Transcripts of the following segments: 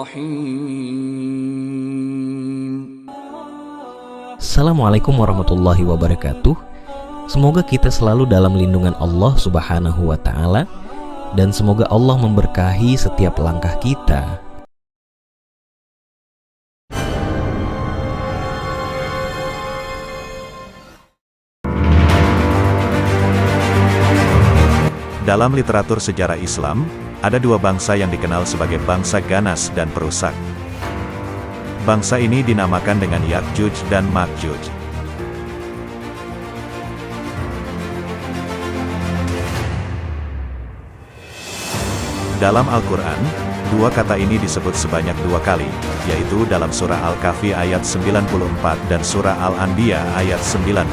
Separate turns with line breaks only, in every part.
الرحيم.
Assalamualaikum warahmatullahi wabarakatuh. Semoga kita selalu dalam lindungan Allah Subhanahu wa Ta'ala, dan semoga Allah memberkahi setiap langkah kita.
Dalam literatur sejarah Islam, ada dua bangsa yang dikenal sebagai bangsa ganas dan perusak. Bangsa ini dinamakan dengan Ya'juj dan Ma'juj. Dalam Al-Quran, dua kata ini disebut sebanyak dua kali, yaitu dalam surah Al-Kahfi ayat 94 dan surah Al-Anbiya ayat 96.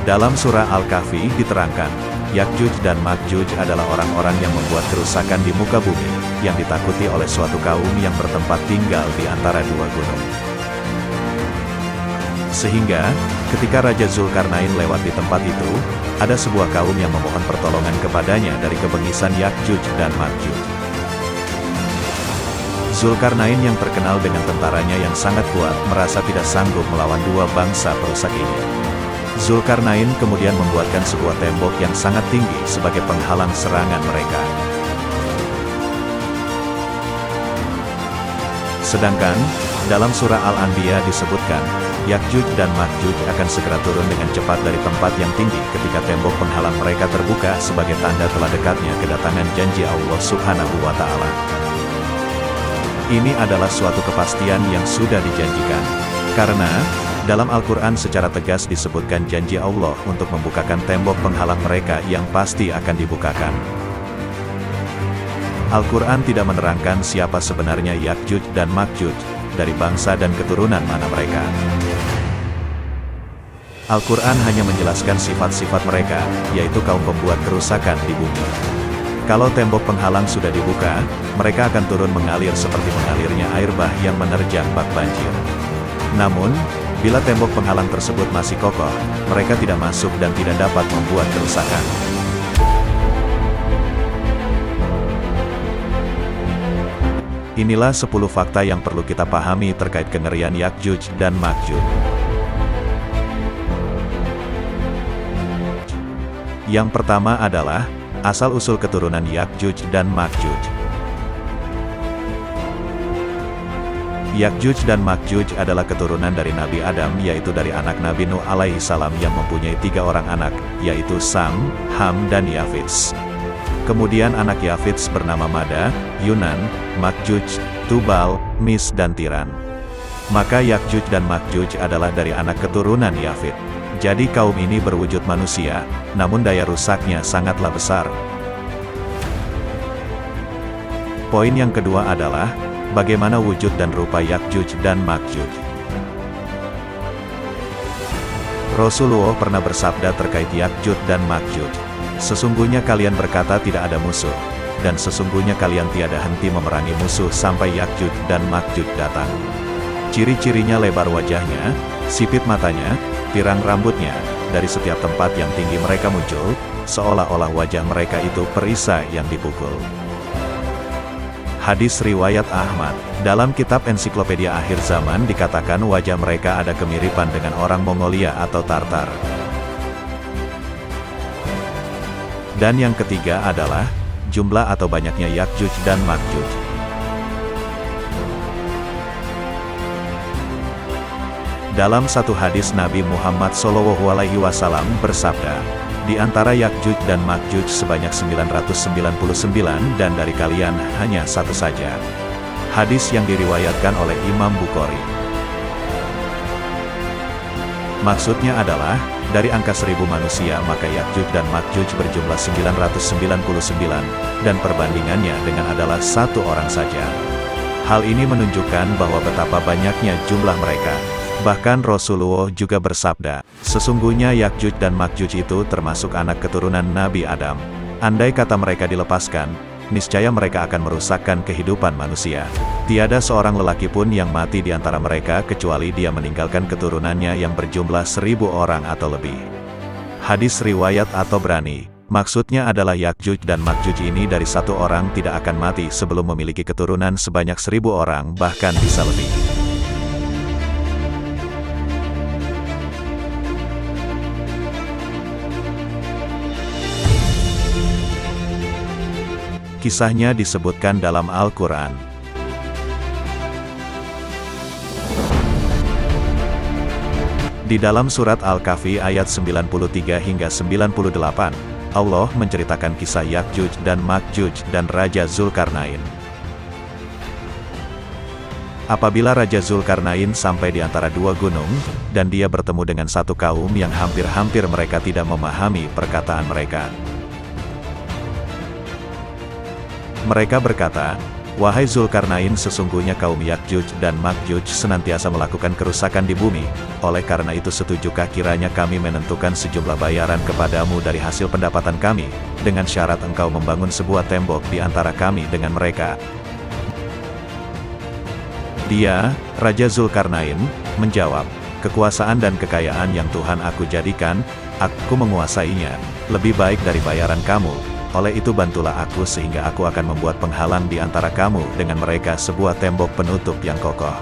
Dalam surah Al-Kahfi diterangkan, Ya'juj dan Ma'juj adalah orang-orang yang membuat kerusakan di muka bumi, yang ditakuti oleh suatu kaum yang bertempat tinggal di antara dua gunung. Sehingga, ketika Raja Zulkarnain lewat di tempat itu, ada sebuah kaum yang memohon pertolongan kepadanya dari kebengisan Ya'juj dan Ma'juj. Zulkarnain yang terkenal dengan tentaranya yang sangat kuat merasa tidak sanggup melawan dua bangsa perusak ini. Zulkarnain kemudian membuatkan sebuah tembok yang sangat tinggi sebagai penghalang serangan mereka. Sedangkan, dalam surah Al-Anbiya disebutkan, Ya'juj dan Ma'juj akan segera turun dengan cepat dari tempat yang tinggi ketika tembok penghalang mereka terbuka sebagai tanda telah dekatnya kedatangan janji Allah Subhanahu wa Ta'ala. Ini adalah suatu kepastian yang sudah dijanjikan. Karena, dalam Al-Quran secara tegas disebutkan janji Allah untuk membukakan tembok penghalang mereka yang pasti akan dibukakan. Al-Quran tidak menerangkan siapa sebenarnya Ya'juj dan Ma'juj, dari bangsa dan keturunan mana mereka. Al-Quran hanya menjelaskan sifat-sifat mereka, yaitu kaum pembuat kerusakan di bumi. Kalau tembok penghalang sudah dibuka, mereka akan turun mengalir seperti mengalirnya air bah yang menerjang bak banjir. Namun, bila tembok penghalang tersebut masih kokoh, mereka tidak masuk dan tidak dapat membuat kerusakan. Inilah 10 fakta yang perlu kita pahami terkait kengerian Ya'juj dan Ma'juj. Yang pertama adalah, asal-usul keturunan Ya'juj dan Ma'juj. Ya'juj dan Ma'juj adalah keturunan dari Nabi Adam, yaitu dari anak Nabi Nuh alaihi salam yang mempunyai 3 orang anak, yaitu Sam, Ham dan Yafits. Kemudian anak Yafits bernama Mada, Yunan, Ma'juj, Tubal, Mis dan Tiran. Maka Ya'juj dan Ma'juj adalah dari anak keturunan Yafit. Jadi kaum ini berwujud manusia, namun daya rusaknya sangatlah besar. Poin yang kedua adalah, bagaimana wujud dan rupa Ya'juj dan Ma'juj. Rasulullah pernah bersabda terkait Ya'juj dan Ma'juj, "Sesungguhnya kalian berkata tidak ada musuh, dan sesungguhnya kalian tiada henti memerangi musuh sampai Ya'juj dan Ma'juj datang. Ciri-cirinya lebar wajahnya, sipit matanya, pirang rambutnya, dari setiap tempat yang tinggi mereka muncul, seolah-olah wajah mereka itu perisai yang dipukul." Hadis riwayat Ahmad. Dalam kitab Ensiklopedia Akhir Zaman dikatakan wajah mereka ada kemiripan dengan orang Mongolia atau Tartar. Dan yang ketiga adalah, jumlah atau banyaknya Ya'juj dan Ma'juj. Dalam satu hadis Nabi Muhammad SAW bersabda, "Di antara Ya'juj dan Ma'juj sebanyak 999 dan dari kalian hanya satu saja." Hadis yang diriwayatkan oleh Imam Bukhari. Maksudnya adalah, dari angka 1000 manusia maka Ya'juj dan Ma'juj berjumlah 999, dan perbandingannya dengan adalah satu orang saja. Hal ini menunjukkan bahwa betapa banyaknya jumlah mereka. Bahkan Rasulullah juga bersabda, "Sesungguhnya Ya'juj dan Ma'juj itu termasuk anak keturunan Nabi Adam. Andai kata mereka dilepaskan, niscaya mereka akan merusakkan kehidupan manusia. Tiada seorang lelaki pun yang mati di antara mereka kecuali dia meninggalkan keturunannya yang berjumlah 1000 orang atau lebih." Hadis riwayat At-Tabrani. Maksudnya adalah Yakjuj dan Makjuj ini dari satu orang tidak akan mati sebelum memiliki keturunan sebanyak 1000 orang, bahkan bisa lebih. Kisahnya disebutkan dalam Al-Quran. Di dalam surat Al-Kahfi ayat 93 hingga 98, Allah menceritakan kisah Yakjuj dan Makjuj dan Raja Zulkarnain. Apabila Raja Zulkarnain sampai di antara dua gunung, dan dia bertemu dengan satu kaum yang hampir-hampir mereka tidak memahami perkataan mereka. Mereka berkata, "Wahai Zulkarnain, sesungguhnya kaum Yakjuj dan Makjuj senantiasa melakukan kerusakan di bumi. Oleh karena itu setujukah kiranya kami menentukan sejumlah bayaran kepadamu dari hasil pendapatan kami, dengan syarat engkau membangun sebuah tembok di antara kami dengan mereka?" Dia, Raja Zulkarnain, menjawab, "Kekuasaan dan kekayaan yang Tuhan aku jadikan, aku menguasainya, lebih baik dari bayaran kamu. Oleh itu bantulah aku sehingga aku akan membuat penghalang di antara kamu dengan mereka sebuah tembok penutup yang kokoh.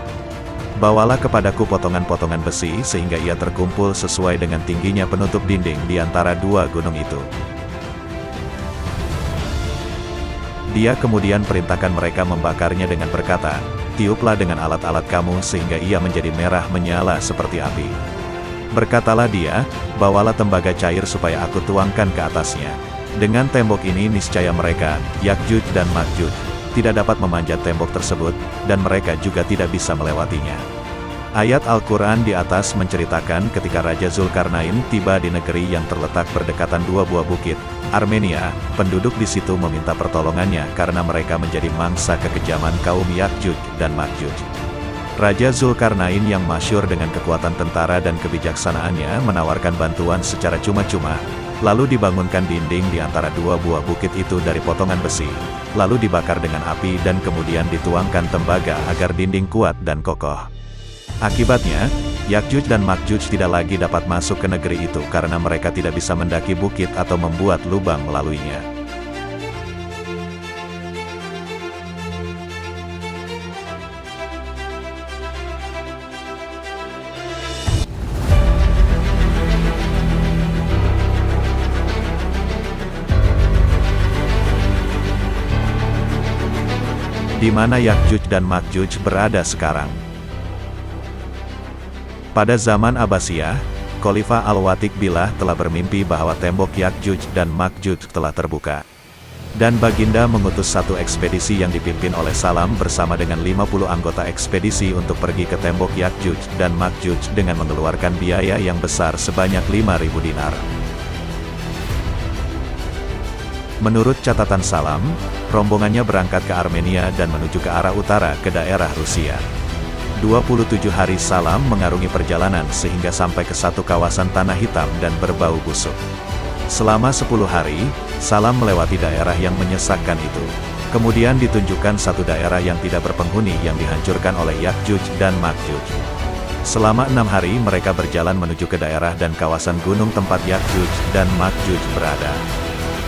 Bawalah kepadaku potongan-potongan besi sehingga ia terkumpul sesuai dengan tingginya penutup dinding di antara dua gunung itu." Dia kemudian perintahkan mereka membakarnya dengan berkata, "Tiuplah dengan alat-alat kamu sehingga ia menjadi merah menyala seperti api." Berkatalah dia, "Bawalah tembaga cair supaya aku tuangkan ke atasnya. Dengan tembok ini niscaya mereka, Yakjuj dan Makjuj, tidak dapat memanjat tembok tersebut, dan mereka juga tidak bisa melewatinya." Ayat Al-Quran di atas menceritakan ketika Raja Zulkarnain tiba di negeri yang terletak berdekatan dua buah bukit, Armenia, penduduk di situ meminta pertolongannya karena mereka menjadi mangsa kekejaman kaum Yakjuj dan Makjuj. Raja Zulkarnain yang masyhur dengan kekuatan tentara dan kebijaksanaannya menawarkan bantuan secara cuma-cuma. Lalu dibangunkan dinding di antara dua buah bukit itu dari potongan besi, lalu dibakar dengan api dan kemudian dituangkan tembaga agar dinding kuat dan kokoh. Akibatnya, Yakjuj dan Makjuj tidak lagi dapat masuk ke negeri itu karena mereka tidak bisa mendaki bukit atau membuat lubang melaluinya. Di mana Yakjuj dan Makjuj berada sekarang? Pada zaman Abbasiyah, Khalifah Al-Watiq Billah telah bermimpi bahwa tembok Yakjuj dan Makjuj telah terbuka. Dan Baginda mengutus satu ekspedisi yang dipimpin oleh Salam bersama dengan 50 anggota ekspedisi untuk pergi ke tembok Yakjuj dan Makjuj dengan mengeluarkan biaya yang besar sebanyak 5.000 dinar. Menurut catatan Salam, rombongannya berangkat ke Armenia dan menuju ke arah utara ke daerah Rusia. 27 hari Salam mengarungi perjalanan sehingga sampai ke satu kawasan tanah hitam dan berbau busuk. Selama 10 hari, Salam melewati daerah yang menyesakkan itu. Kemudian ditunjukkan satu daerah yang tidak berpenghuni yang dihancurkan oleh Yakjuj dan Makjuj. Selama 6 hari mereka berjalan menuju ke daerah dan kawasan gunung tempat Yakjuj dan Makjuj berada.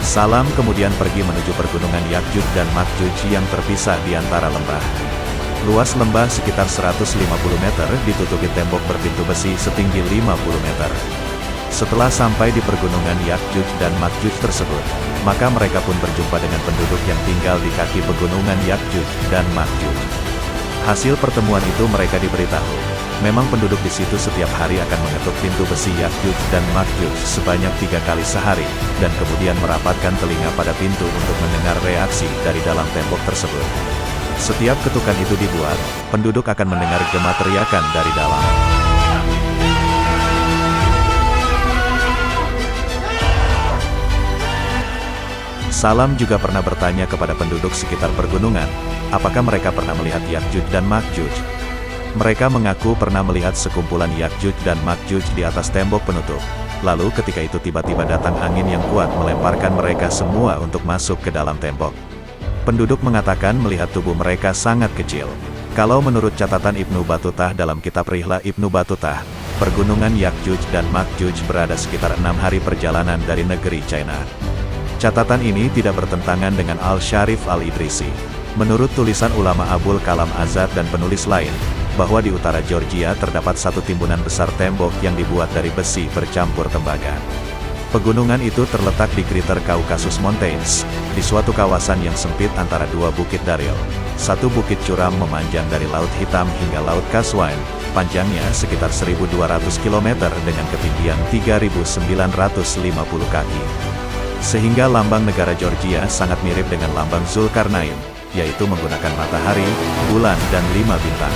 Salam kemudian pergi menuju pergunungan Yakjuj dan Makjuj yang terpisah di antara lembah. Luas lembah sekitar 150 meter ditutupi tembok berpintu besi setinggi 50 meter. Setelah sampai di pergunungan Yakjuj dan Makjuj tersebut, maka mereka pun berjumpa dengan penduduk yang tinggal di kaki pegunungan Yakjuj dan Makjuj. Hasil pertemuan itu mereka diberitahu, memang penduduk di situ setiap hari akan mengetuk pintu besi Yakjuj dan Makjuj sebanyak 3 kali sehari, dan kemudian merapatkan telinga pada pintu untuk mendengar reaksi dari dalam tembok tersebut. Setiap ketukan itu dibuat, penduduk akan mendengar gema teriakan dari dalam. Salam juga pernah bertanya kepada penduduk sekitar pergunungan, apakah mereka pernah melihat Yakjuj dan Makjuj. Mereka mengaku pernah melihat sekumpulan Yakjuj dan Makjuj di atas tembok penutup. Lalu ketika itu tiba-tiba datang angin yang kuat melemparkan mereka semua untuk masuk ke dalam tembok. Penduduk mengatakan melihat tubuh mereka sangat kecil. Kalau menurut catatan Ibnu Batutah dalam kitab Rihlah Ibnu Batutah, pergunungan Yakjuj dan Makjuj berada sekitar 6 hari perjalanan dari negeri China. Catatan ini tidak bertentangan dengan Al-Sharif Al-Idrisi. Menurut tulisan ulama Abul Kalam Azad dan penulis lain, bahwa di utara Georgia terdapat satu timbunan besar tembok yang dibuat dari besi bercampur tembaga. Pegunungan itu terletak di Greater Caucasus Mountains, di suatu kawasan yang sempit antara dua bukit Daryl. Satu bukit curam memanjang dari Laut Hitam hingga Laut Kaswan, panjangnya sekitar 1.200 km dengan ketinggian 3.950 kaki. Sehingga lambang negara Georgia sangat mirip dengan lambang Zulkarnain, yaitu menggunakan matahari, bulan dan 5 bintang.